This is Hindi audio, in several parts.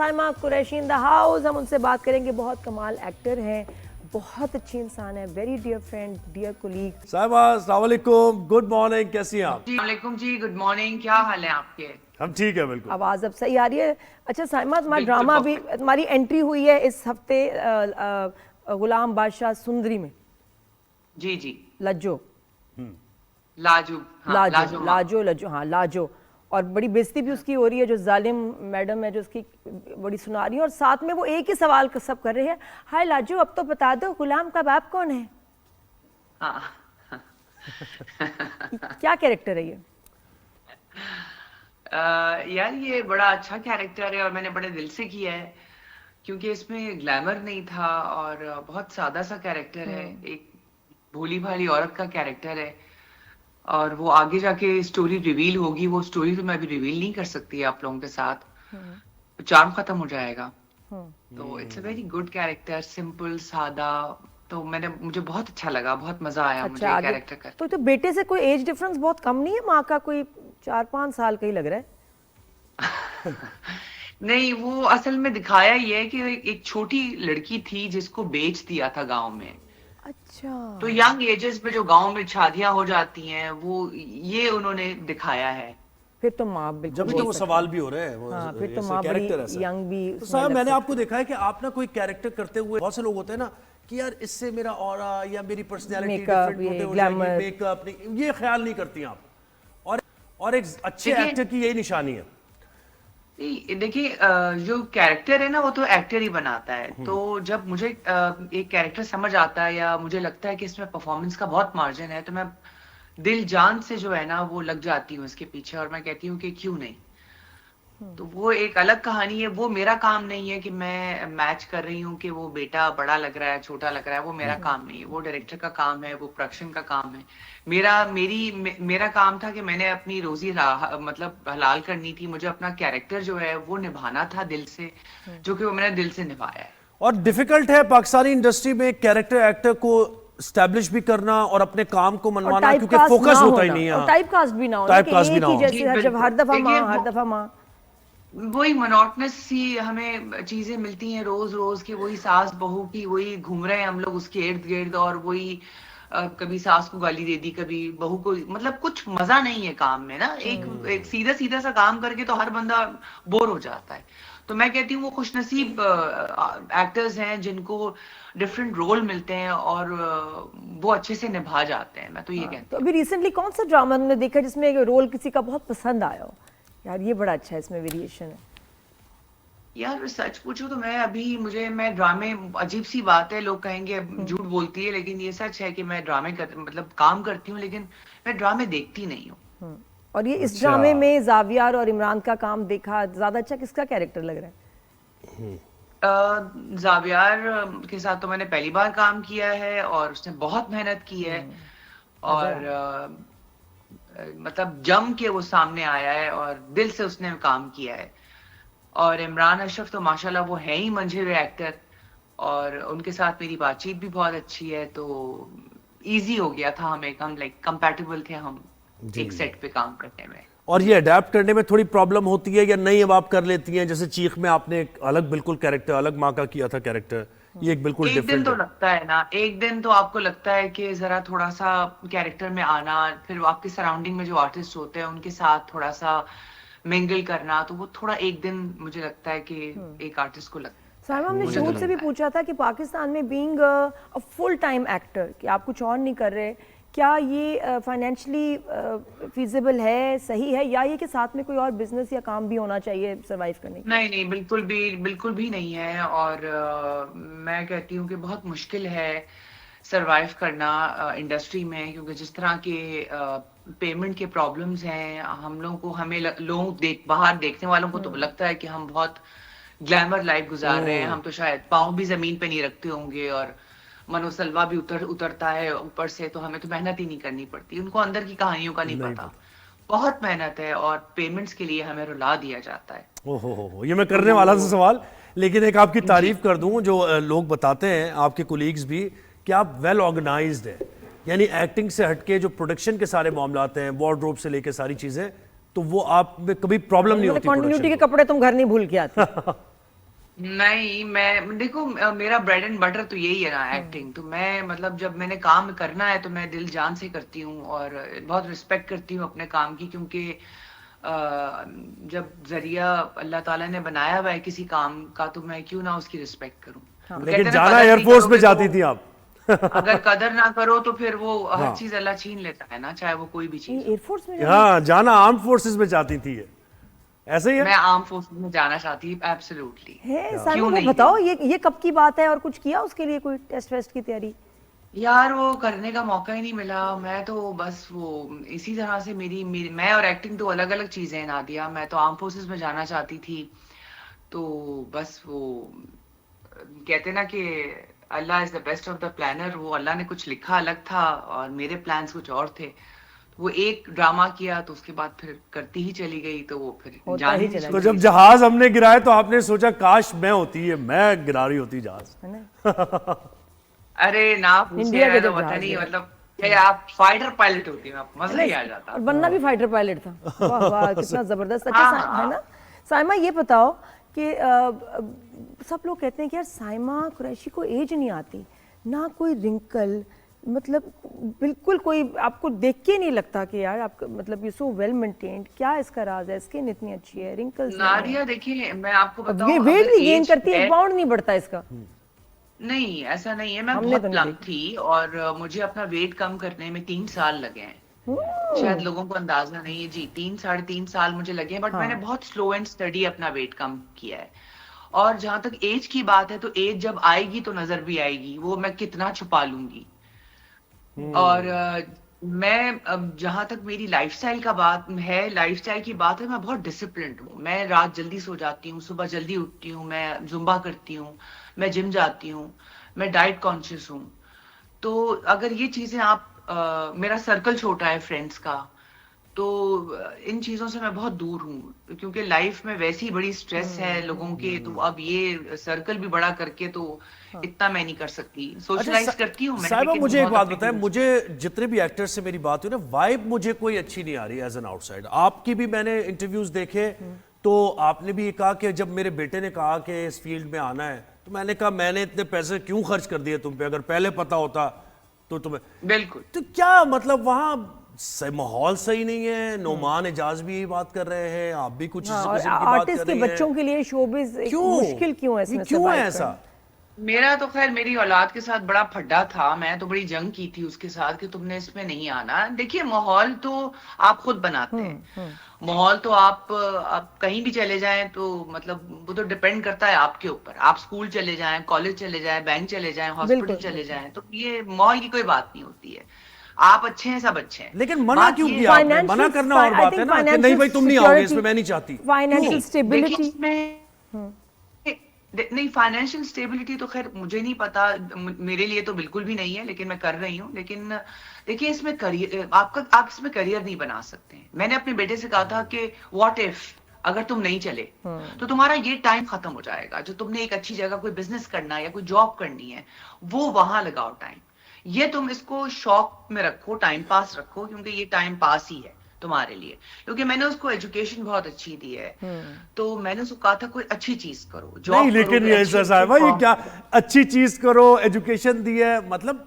Saima Qureshi in the house. हम उनसे बात करेंगे, बहुत कमाल एक्टर हैं, बहुत अच्छे इंसान है, very dear friend, dear colleague. साहिबा अस्सलाम वालेकुम, गुड मॉर्निंग, कैसी हैं आप? जी वालेकुम जी, गुड मॉर्निंग। क्या हाल है आपके? हम ठीक है बिल्कुल। आवाज़ अब सही आ रही है? अच्छा साइमा, तुम्हारा बिल्कुल ड्रामा अभी, perfect। तुम्हारी एंट्री हुई है इस हफ्ते गुलाम बादशाह सुंदरी में, जी जी, लज्जो लाजू, हाँ, लाजो माँ। लाजो लज्जो, हाँ लाजो। और बड़ी बेइज्जती भी उसकी हो रही है, जो जालिम मैडम है जो उसकी बड़ी सुना रही है, और साथ में वो एक ही सवाल सब कर रहे हैं, हाय लाजो अब तो बता दो गुलाम का बाप कौन है? हाँ। क्या कैरेक्टर है ये? यार ये बड़ा अच्छा कैरेक्टर है और मैंने बड़े दिल से किया है, क्योंकि इसमें ग्लैमर नहीं था और बहुत सादा सा कैरेक्टर है, एक भोली भाली औरत का कैरेक्टर है। और वो आगे जाके स्टोरी रिवील होगी, वो स्टोरी तो मैं अभी रिवील नहीं कर सकती आप लोगों के साथ, तो चार्म खत्म हो जाएगा। तो it's a very good character, simple सादा। तो मुझे बहुत अच्छा लगा, बहुत मजा आया मुझे अच्छा, आगे कैरेक्टर कर। तो बेटे से कोई एज डिफरेंस बहुत कम नहीं है? माँ का कोई 4-5 साल का ही लग रहा है। नहीं, वो असल में दिखाया ये है कि एक छोटी लड़की थी जिसको बेच दिया था गांव में। अच्छा, तो यंग एजेस में जो गांव में शादियां हो जाती हैं, वो ये उन्होंने दिखाया है। फिर तो माँ बिल्कुल जब भी बोल तो वो सकती सवाल है। भी हो रहे हैं वो हाँ, फिर तो ऐसे माँ कैरेक्टर बड़ी ऐसा। यंग भी तो उसमें साहब लग मैंने सकती आपको देखा है कि आप ना कोई कैरेक्टर करते हुए, बहुत से लोग होते हैं ना कि यार इससे मेरा ऑरा या मेरी पर्सनैलिटी Makeup, डिफरेंट ये हो जाएगी, glamour। मेकअप नहीं, ये ख्याल नहीं करती आप। और एक अच्छे देखिए- एक्टर की यही निशानी है। देखिए, जो कैरेक्टर है ना वो तो एक्टर ही बनाता है। तो जब मुझे एक कैरेक्टर समझ आता है या मुझे लगता है कि इसमें परफॉर्मेंस का बहुत मार्जिन है, तो मैं दिल जान से जो है ना वो लग जाती हूँ इसके पीछे, और मैं कहती हूँ कि क्यों नहीं। तो वो एक अलग कहानी है। वो मेरा काम नहीं है कि मैं मैच कर रही हूँ कि वो बेटा बड़ा लग रहा है, छोटा लग रहा है। वो मेरा काम नहीं है, वो डायरेक्टर का काम है, वो प्रोडक्शन का काम है। मेरा काम था कि मैंने अपनी रोजी मतलब हलाल करनी थी। मुझे अपना कैरेक्टर जो है वो निभाना था दिल से, जो कि वो मैंने दिल से निभाया है। और डिफिकल्ट है पाकिस्तानी इंडस्ट्री में कैरेक्टर एक्टर को स्टैब्लिश भी करना और अपने काम को मनवाना, क्योंकि फोकस होता ही नहीं है। टाइप कास्ट भी ना हो, टाइप कास्ट भी ना हो। जैसे हर जब हर दफा माँ, देखिए, हर दफा माँ। वही मोनोटनस सी हमें चीजें मिलती हैं रोज रोज की, वही सास बहू की, वही घूम रहे हैं हम लोग उसके इर्द गिर्द, और वही कभी सास को गाली दे दी, कभी बहू को। मतलब कुछ मजा नहीं है काम में ना। एक सीधा सीधा सा काम करके तो हर बंदा बोर हो जाता है। तो मैं कहती हूँ वो खुशनसीब एक्टर्स हैं जिनको डिफरेंट रोल मिलते हैं और वो अच्छे से निभा जाते हैं। मैं तो ये कहती तो हूँ। अभी रिसेंटली कौन सा ड्रामा तुमने देखा जिसमें एक रोल किसी का बहुत पसंद आया हो, यार ये बड़ा अच्छा है, इसमें वेरिएशन है? यार सच पूछो तो मैं ड्रामे, अजीब सी बात है, लोग कहेंगे झूठ बोलती है, लेकिन ये सच है कि मैं मतलब काम करती हूँ, लेकिन मैं ड्रामे देखती नहीं हूँ। और ये इस अच्छा। ड्रामे में जावियार और इमरान का काम देखा, ज्यादा अच्छा किसका कैरेक्टर लग रहा है? जावियार के साथ तो मैंने पहली बार काम किया है और उसने बहुत मेहनत की है, और मतलब जम के वो सामने आया है और दिल से उसने काम किया है। और इमरान अशरफ तो माशाल्लाह वो है ही मंझे हुए एक्टर, और उनके साथ मेरी बातचीत भी बहुत अच्छी है, तो इजी हो गया था हमें। हम लाइक कंपैटिबल थे हम एक सेट पे काम करने में। और ये अडेप्ट करने में थोड़ी प्रॉब्लम होती है या नहीं? अब आप कर लेती हैं, जैसे चीख में आपने एक अलग बिल्कुल कैरेक्टर, अलग माँ का किया था कैरेक्टर, ये एक बिल्कुल एक दिन डिफरेंट तो है। लगता है ना, एक दिन तो आपको लगता है कि जरा थोड़ा सा कैरेक्टर में आना, फिर आपके सराउंडिंग में जो आर्टिस्ट होते हैं उनके साथ थोड़ा सा मिंगल करना, तो वो थोड़ा एक दिन मुझे लगता है कि एक आर्टिस्ट को लगता है। साहिबा, हमने मुझे तो शूट से भी लगता है। पूछा था कि पाकिस्तान में being a full time actor, कि आप कुछ और नहीं कर रहे, क्या ये फाइनेंशियली फीजिबल है, सही है, या ये कि साथ में कोई और बिजनेस या काम भी होना चाहिए सर्वाइव करने के? नहीं नहीं, बिल्कुल भी नहीं है। और मैं कहती हूँ कि बहुत मुश्किल है सरवाइव करना इंडस्ट्री में, क्योंकि जिस तरह के पेमेंट के प्रॉब्लम्स हैं, हम लोगों को, बाहर देखने वालों को तो लगता है कि हम बहुत ग्लैमर लाइफ गुजार रहे हैं। हम तो शायद पाँव भी जमीन पे नहीं रखते होंगे, और मनोसलवा भी उतरता है ऊपर से, तो हमें तो मेहनत ही नहीं करनी पड़ती। उनको अंदर की कहानियों का नहीं पता। बहुत मेहनत है और पेमेंट्स के लिए हमें रुला दिया जाता है। ओहो, ये मैं करने वाला था सवाल, लेकिन एक आपकी तारीफ कर दूं, जो लोग बताते हैं आपके कोलीग्स भी, कि आप वेल ऑर्गेनाइज्ड हैं। यानी एक्टिंग से हटके जो प्रोडक्शन के सारे मामलात हैं, वार्डरोब से लेके सारी चीजें, तो वो आप में कभी प्रॉब्लम नहीं होती। कंटिन्यूटी के कपड़े तुम घर नहीं भूल के आते? नहीं, मैं देखो मेरा ब्रेड एंड बटर तो यही है ना, एक्टिंग। तो मैं मतलब जब मैंने काम करना है तो मैं दिल जान से करती हूँ और बहुत रिस्पेक्ट करती हूँ अपने काम की, क्योंकि जब जरिया अल्लाह ताला ने बनाया हुआ है किसी काम का, तो मैं क्यों ना उसकी रिस्पेक्ट करूँ। तो कहते लेकिन हैं ना, जाना कदर नहीं एयरफोर्स में करोगे जाती तो, थी आप। अगर कदर ना करो तो फिर वो हर हाँ चीज अल्लाह छीन लेता है ना, चाहे वो कोई भी चीज हो। एयरफोर्स में जाना? हाँ, जाना आर्म फोर्सेस में जाती थी ये, ऐसे ही है। मैं आर्म फोर्सेस में जाना चाहती हूँ, एब्सोल्युटली। है साइमा, क्यों वो नहीं बताओ है? ये कब की बात है और कुछ किया उसके लिए, कोई टेस्ट वेस्ट की तैयारी? यार वो करने का मौका ही नहीं मिला। मैं तो बस वो इसी तरह से मैं और एक्टिंग तो अलग अलग चीजें हैं नादिया। मैं तो आर्म फोर्सेस में जाना चाहती थी, तो बस वो कहते ना कि Allah is the best of the planner. वो अल्लाह ने कुछ लिखा अलग था और मेरे प्लान्स कुछ और थे। वो एक ड्रामा किया तो उसके बाद फिर करती ही चली गई, तो वो फिर होता जान ही ही नहीं चला तो छूटी। जब जहाज हमने गिराया तो आपने सोचा काश मैं होती है, मैं गिरा रही होती जहाज। है ना? अरे ना पूछे, इंडिया के मैं तो जब पता जहाज नहीं गिरा, मतलब कि आप फाइटर पायलट होती, आप है मजा ही आ ना? जाता। और बनना भी फाइटर पायलट था। वाह वाह, कितना जबरदस्त। अच्छा हाँ है हाँ। ना? साइमा ये बताओ कि सब लोग कहते हैं कि यार साइमा कुरैशी को एज नहीं आती, ना कोई रिंकल, मतलब बिल्कुल कोई आपको देख के नहीं लगता कि यार आप मतलब यू सो वेल मेंटेन्ड। क्या इसका राज है? स्किन इतनी अच्छी है, रिंकल्स नहीं है, नादिया देखिए, मैं आपको अब ये बताऊं, वेट अगर नहीं गेन एज करती, एक है, पाउंड नहीं बढ़ता इसका। नहीं ऐसा नहीं है। मैं हमने बहुत तो नहीं प्लम्प देखा। थी और मुझे अपना वेट कम करने में 3 साल लगे हैं। शायद लोगों को अंदाजा नहीं है जी, 3 साढ़े 3 साल मुझे लगे हैं, बट मैंने हाँ बहुत स्लो एंड स्टडी अपना वेट कम किया है। और जहां तक एज की बात है, तो एज जब आएगी तो नजर भी आएगी, वो मैं कितना छुपा लूंगी। और मैं अब जहां तक मेरी लाइफस्टाइल का बात है, लाइफस्टाइल की बात है, मैं बहुत डिसिप्लिन्ड हूँ। मैं रात जल्दी सो जाती हूँ, सुबह जल्दी उठती हूँ, मैं जुम्बा करती हूँ, मैं जिम जाती हूँ, मैं डाइट कॉन्शियस हूँ। तो अगर ये चीजें आप मेरा सर्कल छोटा है फ्रेंड्स का, तो इन चीजों से मैं बहुत दूर हूँ, क्योंकि लाइफ में वैसे ही बड़ी स्ट्रेस है लोगों के, तो अब ये सर्कल भी बड़ा करके तो इतना मैं नहीं कर सकती। अच्छा सोशलाइज करती हूँ मैं, साहिबा, लेकिन मुझे एक बहुत बात अपने बताएं, close। मुझे जितने भी एक्टर्स से मेरी बात हुई ना, वाइब मुझे कोई अच्छी नहीं आ रही एज एन आउटसाइड। आपकी भी मैंने इंटरव्यूज देखे, तो आपने भी ये कहा कि जब मेरे बेटे ने कहा कि इस फील्ड में आना है, तो मैंने कहा मैंने इतने पैसे क्यों खर्च कर दिए तुम पे, अगर पहले पता होता तो तुम्हें। बिल्कुल। तो क्या मतलब वहां माहौल सही नहीं है? नोमान एजाज भी यही बात कर रहे हैं, आप भी कुछ हाँ, इसी और किस्म की बात आर्टिस्ट कर के रही हैं। बच्चों के लिए शोबिज एक क्यों मुश्किल क्यों है ये इसमें क्यों है सर्वाइव ऐसा? करना? मेरा तो खैर मेरी औलाद के साथ बड़ा फड्डा था। मैं तो बड़ी जंग की थी उसके साथ कि तुमने इसमें नहीं आना। देखिए, माहौल तो आप खुद बनाते हैं। माहौल तो आप कहीं भी चले जाएं तो मतलब वो तो डिपेंड करता है आपके ऊपर। आप स्कूल चले जाएं, कॉलेज चले जाएं, बैंक चले जाएं, हॉस्पिटल बिल्कुल चले बिल्कुल। जाएं, तो ये माहौल की कोई बात नहीं होती है। आप अच्छे हैं, सब अच्छे हैं। लेकिन मना बात क्यों ये किया है, आपने? मना करना और आई बात है थिंक ना कि नहीं फाइनेंशियल भाई तुम नहीं आओगे इसमें, सिक्योरिटी, मैं नहीं चाहती। फाइनेंशियल क्यों? देखिए स्टेबिलिटी। इसमें नहीं, फाइनेंशियल स्टेबिलिटी तो खैर मुझे नहीं पता, मेरे लिए तो बिल्कुल भी नहीं है, लेकिन मैं कर रही हूँ। लेकिन देखिए, इसमें करियर आप इसमें करियर नहीं बना सकते हैं। मैंने अपने बेटे से कहा था कि व्हाट इफ अगर तुम नहीं चले तो तुम्हारा ये टाइम खत्म हो जाएगा। जो तुमने एक अच्छी जगह कोई बिजनेस करना है या कोई जॉब करनी है, वो वहां लगाओ टाइम। ये तुम इसको शौक में रखो, टाइम पास रखो, क्योंकि ये टाइम पास ही है तुम्हारे लिए। क्योंकि मैंने उसको एजुकेशन बहुत अच्छी दी है, तो मैंने उसको कहा था कोई अच्छी चीज करो, नहीं जॉब करो, लेकिन कोई ये अच्छी ऐसा साहब, ये फॉर्म क्या करो। अच्छी चीज करो, एजुकेशन दी है मतलब?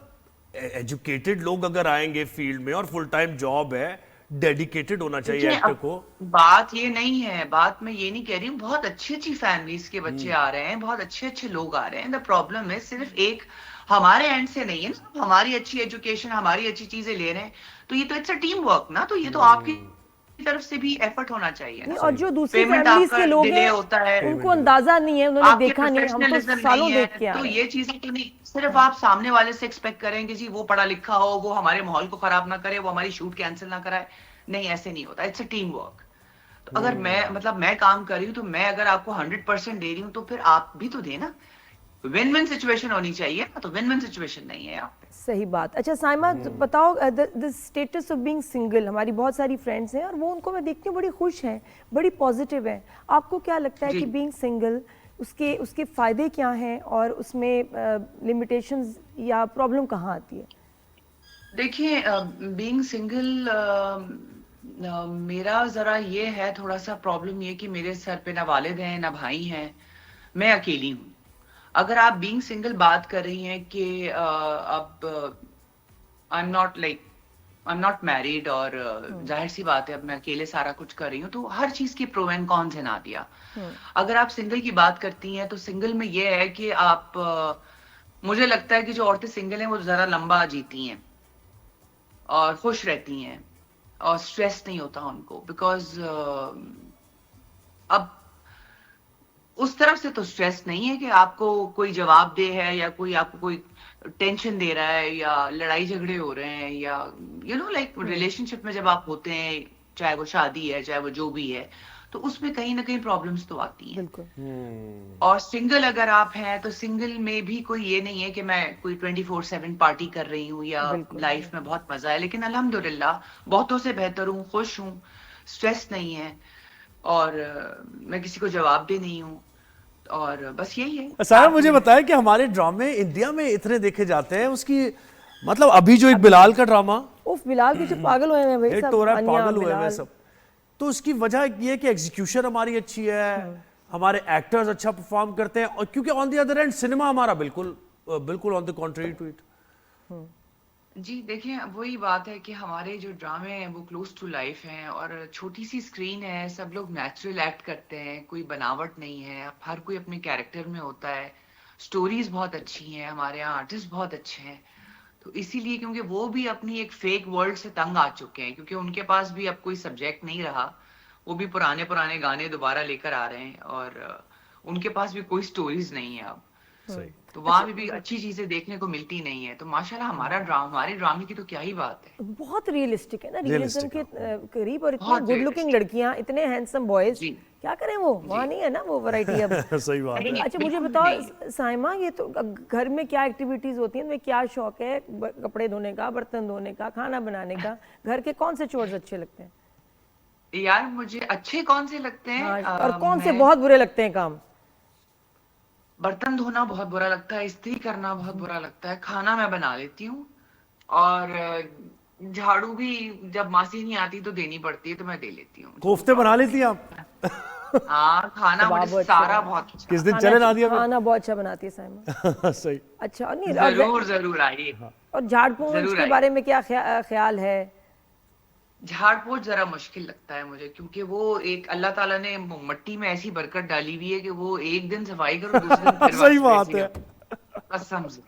एजुकेटेड लोग अगर आएंगे फील्ड में और फुल टाइम जॉब है, डेडिकेटेड होना चाहिए देखिए, एक्टर अब को। बात ये नहीं है, बात मैं ये नहीं कह रही हूँ। बहुत अच्छी अच्छी फैमिलीज के बच्चे आ रहे हैं, बहुत अच्छे अच्छे लोग आ रहे हैं। द प्रॉब्लम है सिर्फ एक हमारे एंड से नहीं है ना। हमारी अच्छी एजुकेशन, हमारी अच्छी चीजें ले रहे हैं, तो ये तो इट्स अ टीम वर्क ना। तो ये तो आपकी तरफ से भी एफर्ट होना चाहिए नहीं, ना। और जो दूसरी पेमेंट फैमिलीज आपका के लोग डिले हैं होता है, उनको अंदाजा नहीं है, उन्होंने आपके देखा नहीं, हम तो प्रोफेशनलिज्म नहीं सालों है, देख के आ तो रहे हैं। ये चीजें तो नहीं। सिर्फ आप सामने वाले से एक्सपेक्ट करेंगे जी वो पढ़ा लिखा हो, वो हमारे माहौल को खराब ना करे, वो हमारी शूट कैंसिल ना कराए। नहीं, ऐसे नहीं होता। It's a team work. तो अगर मैं काम कर रही हूँ, तो मैं अगर आपको 100% दे रही हूँ, तो फिर आप भी तो देना। विन विन सिचुएशन होनी चाहिए ना, तो विन विन सिचुएशन नहीं है यहाँ पे। सही बात। अच्छा साइमा, बताओ the status of being single. हमारी बहुत सारी फ्रेंड्स हैं और वो उनको मैं देखती हूँ बड़ी खुश हैं, बड़ी पॉजिटिव हैं। आपको क्या लगता है जी। कि बीइंग सिंगल उसके उसके फ़ायदे क्या हैं और उसमें लिमिटेशंस या प्रॉब्लम कहाँ आती है? देखिए, बीइंग सिंगल, मेरा जरा ये है थोड़ा सा प्रॉब्लम ये कि मेरे सर पे ना वालिद हैं ना भाई हैं। मैं अकेली हूँ। अगर आप बीइंग सिंगल बात कर रही हैं कि अब आई एम नॉट मैरिड और जाहिर सी बात है अब मैं अकेले सारा कुछ कर रही हूँ, तो हर चीज की प्रो एंड कॉन्स है नादिया। अगर आप सिंगल की बात करती हैं तो सिंगल में ये है कि आप मुझे लगता है कि जो औरतें सिंगल हैं वो ज्यादा लंबा जीती हैं और खुश रहती हैं और स्ट्रेस नहीं होता उनको, बिकॉज अब उस तरफ से तो स्ट्रेस नहीं है कि आपको कोई जवाब दे है या कोई आपको कोई टेंशन दे रहा है या लड़ाई झगड़े हो रहे हैं या लाइक रिलेशनशिप में जब आप होते हैं, चाहे वो शादी है चाहे वो जो भी है, तो उसमें कहीं ना कहीं प्रॉब्लम्स तो आती हैं। बिल्कुल। और सिंगल अगर आप हैं तो सिंगल में भी कोई ये नहीं है कि मैं कोई 24/7 पार्टी कर रही हूँ या लाइफ में बहुत मजा है, लेकिन अल्हम्दुलिल्लाह बहुतों से बेहतर हूँ, खुश हूँ, स्ट्रेस नहीं है और मैं किसी को जवाब भी नहीं हूँ, और बस यही है। सारा मुझे बताया कि हमारे ड्रामे इंडिया में इतने देखे जाते हैं, उसकी मतलब अभी जो एक बिलाल का ड्रामा उफ, बिलाल के जो पागल हुए हैं भाई हिट सब, हो रहा है, अन्या, पागल हुए हैं बिलाल। सब, तो उसकी वजह ये है कि एग्जीक्यूशन हमारी अच्छी है, हमारे एक्टर्स अच्छा परफॉर्म करते हैं, और क्योंकि on the other end cinema हमारा बिल्कुल on the contrary to it. जी देखिए, वही बात है कि हमारे जो ड्रामे हैं वो क्लोज टू लाइफ हैं और छोटी सी स्क्रीन है, सब लोग नेचुरल एक्ट करते हैं, कोई बनावट नहीं है, हर कोई अपने कैरेक्टर में होता है, स्टोरीज बहुत अच्छी हैं, हमारे यहाँ आर्टिस्ट बहुत अच्छे हैं, तो इसीलिए क्योंकि वो भी अपनी एक फेक वर्ल्ड से तंग आ चुके हैं, क्योंकि उनके पास भी अब कोई सब्जेक्ट नहीं रहा, वो भी पुराने पुराने गाने दोबारा लेकर आ रहे हैं और उनके पास भी कोई स्टोरीज नहीं है अब, तो वहां भी अच्छी चीजें देखने को मिलती नहीं है। तो माशाल्लाह हमारे ड्रामे की तो क्या ही बात है, बहुत रियलिस्टिक है ना, रियलिज्म के करीब, और इतनी बहुत गुड लुकिंग लड़कियां, इतने हैंडसम बॉयज, जी। क्या करें, वो वहाँ नहीं है ना वो वैरायटी अब। सही बात है। अच्छा मुझे बिल्कुल बताओ नहीं। साइमा, ये तो घर में क्या एक्टिविटीज होती हैं, तुम्हें क्या शौक है, कपड़े धोने का, बर्तन धोने का, खाना बनाने का, घर के कौन से चोर्स अच्छे लगते हैं? यार मुझे अच्छे कौन से लगते हैं, हाँ, और कौन से मैं बहुत बुरे लगते हैं काम? बर्तन धोना बहुत बुरा लगता है, इस्त्री करना बहुत बुरा लगता है, खाना मैं बना लेती हूँ और झाड़ू भी जब मासी नहीं आती तो देनी पड़ती है तो मैं दे लेती हूँ। कोफ्ते बना लेती हैं आप? हाँ, खाना कबाब मुझे अच्छा सारा है। बहुत अच्छा। किस दिन चले ना दिया खाना बहुत अच्छा बनाती है साइमा। सही। अच्छा, और नहीं, और जरूर जरूर आइए। और झाड़ पोंछ जरूर के आइए। बारे में क्या ख्याल है? झाड़ पोंछ जरा मुश्किल लगता है मुझे, क्योंकि वो एक अल्लाह ताला ने मिट्टी में ऐसी बरकत डाली हुई है कि वो एक दिन सफाई करो दूसरे दिन फिर सही वापस बात है। वैसे ही। कसम से।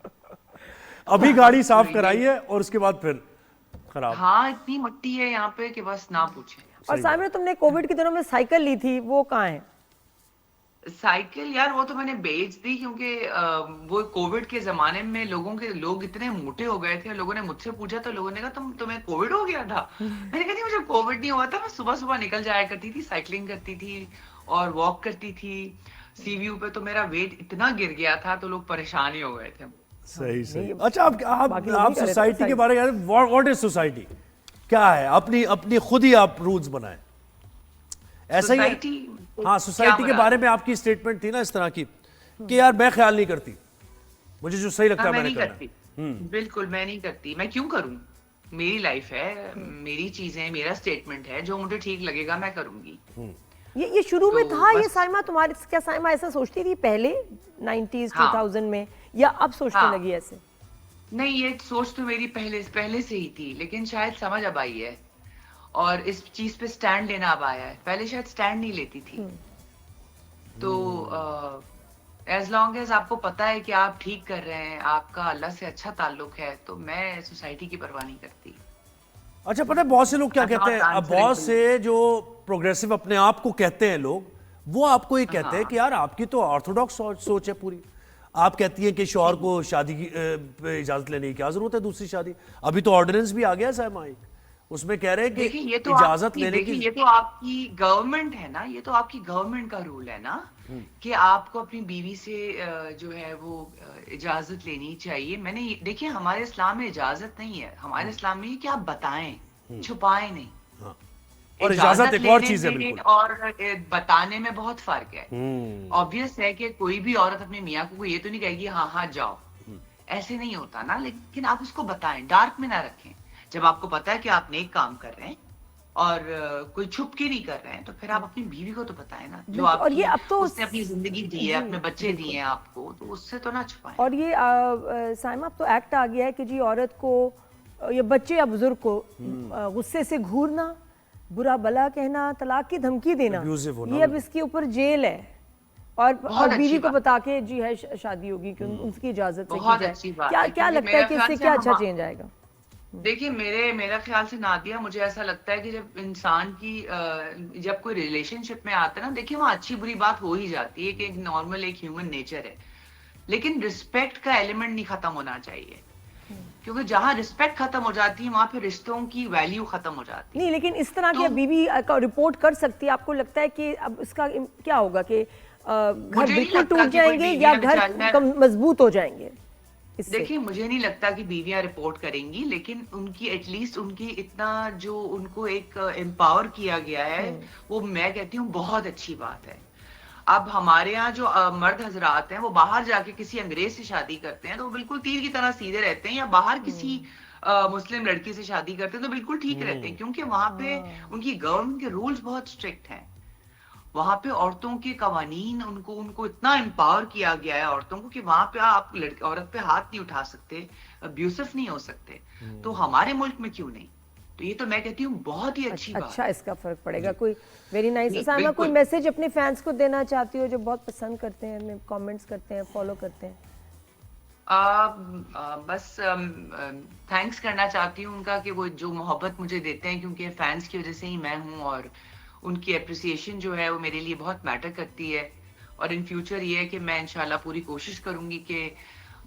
अभी गाड़ी साफ कराई है और उसके बाद फिर खराब। हाँ, इतनी मिट्टी है यहाँ पे कि बस ना पूछे। और साइमा, तुमने कोविड के दिनों में साइकिल ली थी, वो कहाँ है? साइकिल यार वो तो मैंने बेच दी, क्योंकि वो कोविड के जमाने में लोग इतने मोटे हो गए थे, लोगों ने मुझसे पूछा तो लोगों ने कहा तुम्हें कोविड हो गया था? मैंने कहा नहीं, मुझे कोविड नहीं हुआ था, मैं सुबह सुबह निकल जाया करती थी, साइकिलिंग करती थी और वॉक करती थी सीव्यू पे, तो मेरा वेट इतना गिर गया था तो लोग परेशान ही हो गए थे। सही सही। अच्छा, बाकी लोग आप नहीं कर रहे थे सोसाइटी के बारे में, व्हाट इज सोसाइटी, क्या है? अपनी अपनी खुद ही आप रूल्स बनाए, ऐसा ही है? हाँ, सोसाइटी के बारे में आपकी स्टेटमेंट थी ना इस तरह की कि यार मैं ख्याल नहीं करती, मुझे जो सही लगता है मैं मैंने नहीं करना करती, बिल्कुल मैं नहीं करती, मैं क्यों करूं, मेरी लाइफ है, मेरी चीजें, मेरा स्टेटमेंट है, जो मुझे ठीक लगेगा मैं करूंगी। ये शुरू में तो था ये बस- साइमा तुम्हारे, क्या साइमा ऐसा सोचती थी पहले 90s हाँ। 2000 में, या अब सोचने हाँ। लगी ऐसे? नहीं, ये सोच तो मेरी पहले से ही थी, लेकिन शायद समझ अब आई है और इस चीज पे स्टैंड लेना अब आया है, पहले शायद स्टैंड नहीं लेती थी। तो एज लॉन्ग एज आपको पता है कि आप ठीक कर रहे हैं, आपका अल्लाह से अच्छा ताल्लुक है, तो मैं सोसाइटी की परवाह नहीं करती। अच्छा, पता है बहुत से लोग क्या I'm कहते हैं, not अब बहुत answering से जो प्रोग्रेसिव अपने आप को कहते हैं लोग, वो आपको ये कहते हैं कि यार आपकी तो ऑर्थोडॉक्स सोच है पूरी, आप कहती हैं कि शौहर को शादी की पे इजाजत लेने की क्या जरूरत है, दूसरी शादी, अभी तो ऑर्डिनेंस भी आ गया है साहब, उसमें कह रहे हैं देखिए कि ये तो इजाजत लेने की, ये तो आपकी गवर्नमेंट है ना, ये तो आपकी गवर्नमेंट का रूल है ना कि आपको अपनी बीवी से जो है वो इजाजत लेनी चाहिए। देखिए हमारे इस्लाम में इजाजत नहीं है, हमारे इस्लाम में ये कि आप बताएं, छुपाएं नहीं। हाँ। और इजाजत एक और चीज है लेने बिल्कुल। और बताने में बहुत फर्क है। ऑब्वियस है कि कोई भी औरत अपने मियाँ को ये तो नहीं कहेगी हाँ हाँ जाओ, ऐसे नहीं होता ना, लेकिन आप उसको बताएं, डार्क में ना रखें। जब आपको पता है कि आप नेक काम कर रहे हैं और कोई छुप के नहीं कर रहे हैं, तो फिर आप अपनी बीवी को तो बताएं ना, जो बिल्कुल, और आपकी ये अब तो उसने अपनी जिंदगी दी है, जी, अपने बच्चे बिल्कुल। दिए हैं आपको, तो उससे तो ना छुपाएं। और ये साइमा अब तो एक्ट आ गया है कि जी औरत को या बच्चे या बुजुर्ग को गुस्से से घूरना, बुरा भला कहना, तलाक की धमकी देना, Abusive होना, ये अब इसके ऊपर जेल है। और बहुत बीवी अच्छी को बात। बता के जी है शादी होगी कि उसकी इजाजत से की बहुत जाए। अच्छी बात क्या है, क्या क्योंकि लगता है मेरा कि ख्याल इससे से क्या अच्छा हम, चेंज आएगा? देखिए मेरा ख्याल से नादिया, मुझे ऐसा लगता है कि जब इंसान की जब कोई रिलेशनशिप में आता है ना, देखिए वहाँ अच्छी बुरी बात हो ही जाती है कि एक नॉर्मल एक ह्यूमन नेचर है, लेकिन रिस्पेक्ट का एलिमेंट नहीं खत्म होना चाहिए, क्योंकि जहाँ रिस्पेक्ट खत्म हो जाती है वहां पे रिश्तों की वैल्यू खत्म हो जाती है। नहीं, लेकिन इस तरह की तो- अब बीवी का रिपोर्ट कर सकती है, आपको लगता है कि अब इसका क्या होगा कि घर मुझे नहीं बिल्कुल लगता टूट कि कोई जाएंगे बीवियां या घर बेचारियां- मजबूत हो जाएंगे इससे? देखिए मुझे नहीं लगता कि बीवियां रिपोर्ट करेंगी, लेकिन उनकी एटलीस्ट उनकी इतना जो उनको एक एम्पावर किया गया है, वो मैं कहती हूँ बहुत अच्छी बात है। अब हमारे यहाँ जो मर्द हजरात हैं, वो बाहर जाके किसी अंग्रेज से शादी करते हैं तो वो बिल्कुल तीर की तरह सीधे रहते हैं, या बाहर किसी मुस्लिम लड़की से शादी करते हैं तो बिल्कुल ठीक रहते हैं, क्योंकि वहां पे उनकी गवर्नमेंट के रूल्स बहुत स्ट्रिक्ट हैं। वहां पे औरतों के कवानीन उनको उनको इतना एम्पावर किया गया है औरतों को, कि वहां पे आप औरत पे हाथ नहीं उठा सकते, अब्यूसिव नहीं हो सकते। तो हमारे मुल्क में क्यों नहीं? तो ये तो मैं कहती हूँ बहुत ही अच्छी बात अच्छा, इसका फर्क पड़ेगा। कोई वेरी नाइस। नहीं, साइमा, कोई बिल्कुल। मैसेज अपने फैंस को देना चाहती हो जो बहुत पसंद करते हैं, कमेंट्स करते हैं, फॉलो करते हैं? बस थैंक्स करना चाहती हूँ उनका कि वो जो मोहब्बत मुझे देते हैं, क्योंकि फैंस की वजह से ही मैं हूँ, और उनकी अप्रिसिएशन जो है वो मेरे लिए बहुत मैटर करती है। और इन फ्यूचर ये है कि मैं इंशाल्लाह पूरी कोशिश करूंगी कि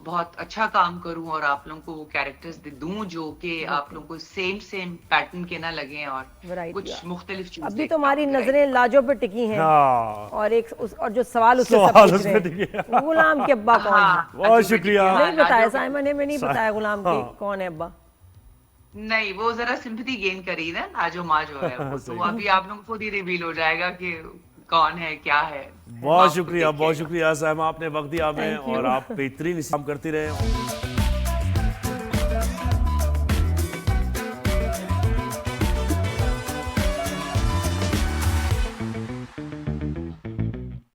बहुत अच्छा काम करूं और आप लोगों को वो कैरेक्टर्स दूं जो कि आप लोगों को सेम पैटर्न के ना लगें, और Variety, कुछ मुख्तलिफ चीजें अभी तो हमारी नजरें लाजो पे टिकी हैं। हाँ। और एक और जो सवाल उससे सब सवाल पूछ उस रहे पे टिके हैं, हैं। गुलाम के अब्बा कौन है? बहुत शुक्रिया। नहीं बताया साइमा ने, मैं नहीं बताया गुलाम के हाँ। कौन है अब्बा। नहीं, वो जरा सिंपैथी गेन करी ना, नाजो माजो है वो, तो अभी आप लोगों को खुद ही रिवील हो जाएगा कि कौन है क्या है। बहुत आप शुक्रिया, बहुत देखिएगा। शुक्रिया साहब, आपने वक्त दिया हमें, Thank you. और आप बेहतरीन काम करती रहे।